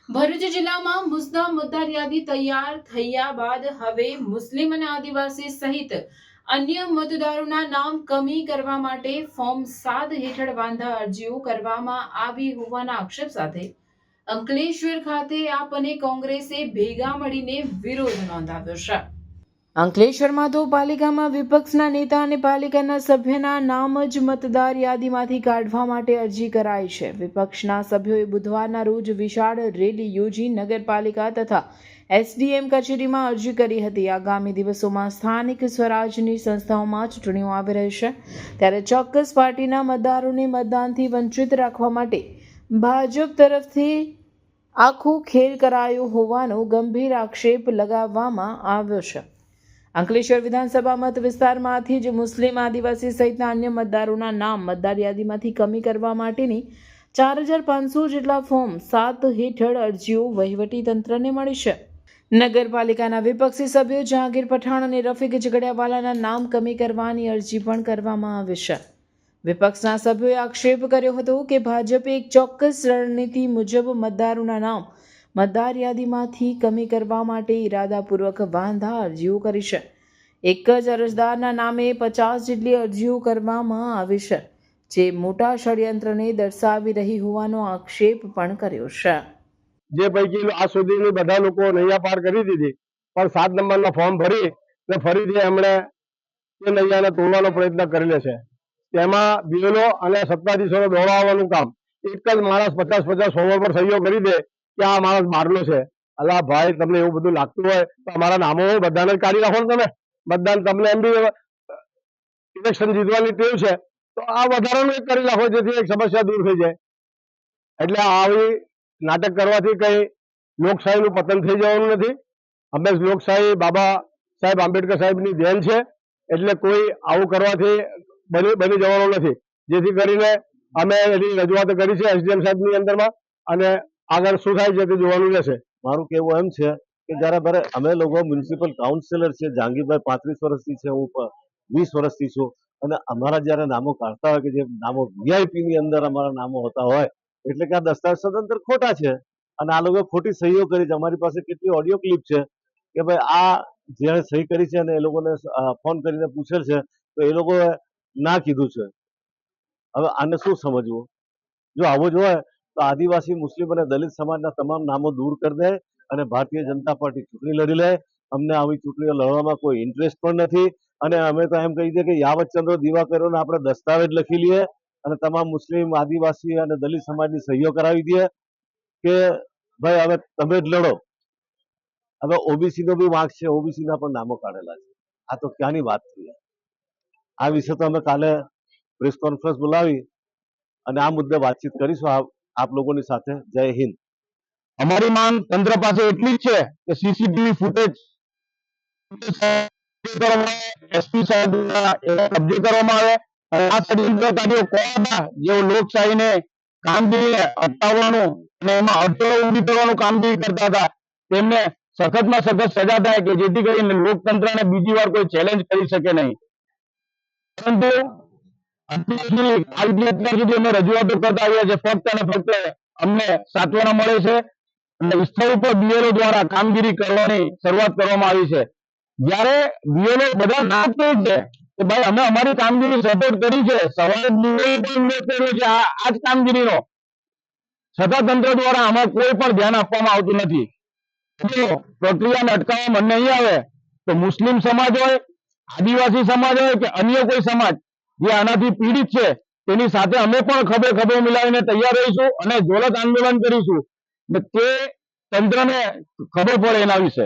ભરૂચ જિલ્લામાં મતદાર યાદી તૈયાર થયા બાદ હવે મુસ્લિમ અને આદિવાસી સહિત અન્ય મતદારોના નામ કમી કરવા માટે ફોર્મ 7 હેઠળ વાંધા અરજીઓ કરવામાં આવી હોવાના આક્ષેપ સાથે અંકલેશ્વર ખાતે આપ અને કોંગ્રેસે ભેગા મળીને વિરોધ નોંધાવ્યો છે। અંકલેશ્વરમાં તો પાલિકામાં વિપક્ષના નેતા અને પાલિકાના સભ્યના નામ જ મતદાર યાદીમાંથી કાઢવા માટે અરજી કરાઈ છે। વિપક્ષના સભ્યોએ બુધવારના રોજ વિશાળ રેલી યોજી નગરપાલિકા તથા એસડીએમ કચેરીમાં અરજી કરી હતી। આગામી દિવસોમાં સ્થાનિક સ્વરાજની સંસ્થાઓમાં ચૂંટણીઓ આવી રહી છે, ત્યારે ચોક્કસ પાર્ટીના મતદારોને મતદાનથી વંચિત રાખવા માટે ભાજપ તરફથી આખો ખેલ કરાયો હોવાનો ગંભીર આક્ષેપ લગાવવામાં આવ્યો છે। અંકલેશ્વર વિધાનસભા મત વિસ્તારમાંથી જ મુસ્લિમ આદિવાસી સહિતના અન્ય મતદારોના નામ મતદાર યાદીમાંથી કમી કરવા માટેની 4500 જેટલા ફોર્મ 7 હેઠળ અરજીઓ વહીવટી તંત્રને મળી છે। નગરપાલિકાના વિપક્ષી સભ્યો જહાંગીર પઠાણ અને રફીક ઝઘડિયાવાલાના નામ કમી કરવાની અરજી પણ કરવામાં આવી છે। વિપક્ષના સભ્યોએ આક્ષેપ કર્યો હતો કે ભાજપે એક ચોક્કસ રણનીતિ મુજબ મતદારોના નામ મતદાર યાદીમાંથી કમી કરવા માટે ઇરાદાપૂર્વક વાંધા અરજીઓ કરી છે। એક જ અરજદારના નામે 50 જેટલી અરજીઓ કરવામાં આવી છે, જે મોટા ષડયંત્રને દર્શાવી રહી હોવાનો આક્ષેપ પણ કર્યો છે। જે પૈકી આ સુધીની બધા લોકો નૈયા પાર કરી દીધી, પણ 7 નંબરના ફોર્મ ભરી ને ફરીથી એમણે તે નૈયાને તોડવાનો પ્રયત્ન કરેલો છે। તેમાં બીએલઓ અને સત્તાધીશોને દોડાવવાનું કામ, એક જ માણસ 50 ફોર્મો પર સહીઓ કરી દે કે આ માણસ બહારનો છે। અલા ભાઈ, તમને એવું બધું લાગતું હોય તો અમારા નામો બધાને જ કાઢી નાખો ને તમે। મતદાન તમને એમ બી ઇલેક્શન જીતવાની ટેવ છે, તો આ વધારાનું એક કરી નાખો, જેથી એક સમસ્યા દૂર થઈ જાય। એટલે આવી નાટક કરવાથી કઈ લોકશાહીનું પતન થઈ જવાનું નથી। હંમેશ લોકશાહી બાબા સાહેબ આંબેડકર સાહેબની દેન છે, એટલે કોઈ આવું કરવાથી બની જવાનું નથી। જેથી કરીને અમે એની રજૂઆત કરી છે એસડીએમ સાહેબની અંદરમાં, અને આગળ શું થાય છે તે જોવાનું રહેશે। મારું કહેવું એમ છે કે જ્યારે અમે લોકો મ્યુનિસિપલ કાઉન્સિલર છે, જહાંગીરભાઈ 35 વર્ષથી છે, હું 20 વર્ષથી છું, અને અમારા જ્યારે નામો કાઢતા હોય કે જે નામો વીઆઈપી ની અંદર અમારા નામો હોતા હોય, એટલે કે આ દસ્તાવેજ સદંતર ખોટા છે અને આ લોકો ખોટી સહીઓ કરી છે। અમારી પાસે કેટલી ઓડિયો ક્લિપ છે કે ભાઈ આ જેણે સહી કરી છે અને એ લોકોને ફોન કરીને પૂછેલ છે, તો એ લોકોએ ના કીધું છે। હવે આને શું સમજવું? જો આવું જ હોય તો આદિવાસી, મુસ્લિમ અને દલિત સમાજના તમામ નામો દૂર કરી દે અને ભારતીય જનતા પાર્ટી ચૂંટણી લડી લે। અમને આવી ચૂંટણીઓ લડવામાં કોઈ ઇન્ટરેસ્ટ પણ નથી, અને અમે તો એમ કહી દઈએ કે યાવતચંદ્ર દિવાકરોને આપણે દસ્તાવેજ લખી લઈએ અને તમામ મુસ્લિમ, આદિવાસી અને દલિત સમાજની સહીઓ કરાવી દઈએ કે ભાઈ હવે તમે જ લડો। હવે ઓબીસી નો બી વાંક છે, ઓબીસી ના પણ નામો કાઢેલા છે। આ તો ક્યાંની વાત થઈ? આ વિશે તો અમે કાલે પ્રેસ કોન્ફરન્સ બોલાવી અને આ મુદ્દે વાતચીત કરીશું આપ લોકોની સાથે। જય હિન્દ। અમારી માંગ તંત્ર પાસે એટલી જ છે કે સીસીટીવી ફૂટેજ એસપી સાહેબ કબજે કરવામાં આવે, અને આ ષડયંત્રકારીઓ કોણ હતા જેઓ લોકશાહીને કામગીરીને અટકાવવાનું અને એમાં અડચણો ઊભી કરવાનું કામગીરી કરતા હતા, તેમને સખતમાં સખત સજા થાય કે જેથી કરીને લોકતંત્રને બીજી વાર કોઈ ચેલેન્જ કરી શકે નહીં। પરંતુ અત્યાર સુધી અમે રજૂઆતો કરતા આવ્યા છે, ફક્ત અને ફક્ત અમને સાંત્વના મળે છે અને સ્થળ ઉપર બીએલઓ દ્વારા કામગીરી કરવાની શરૂઆત કરવામાં આવી છે। જ્યારે બીએલઓ બધા ના કહે છે કે ભાઈ અમે અમારી કામગીરી સપોર્ટ કરી છે, સવારે કર્યો છે આ જ કામગીરીનો, છતાં તંત્ર દ્વારા આમાં કોઈ પણ ધ્યાન આપવામાં આવતું નથી। જો પ્રક્રિયાને અટકાવવામાં નહીં આવે તો મુસ્લિમ સમાજ હોય, આદિવાસી સમાજ હોય કે અન્ય કોઈ સમાજ જે આનાથી પીડિત છે, તેની સાથે અમે પણ ખભે મિલાવીને તૈયાર રહીશું અને જ્વલંત આંદોલન કરીશું, તે તંત્રને ખબર પડે એના વિશે।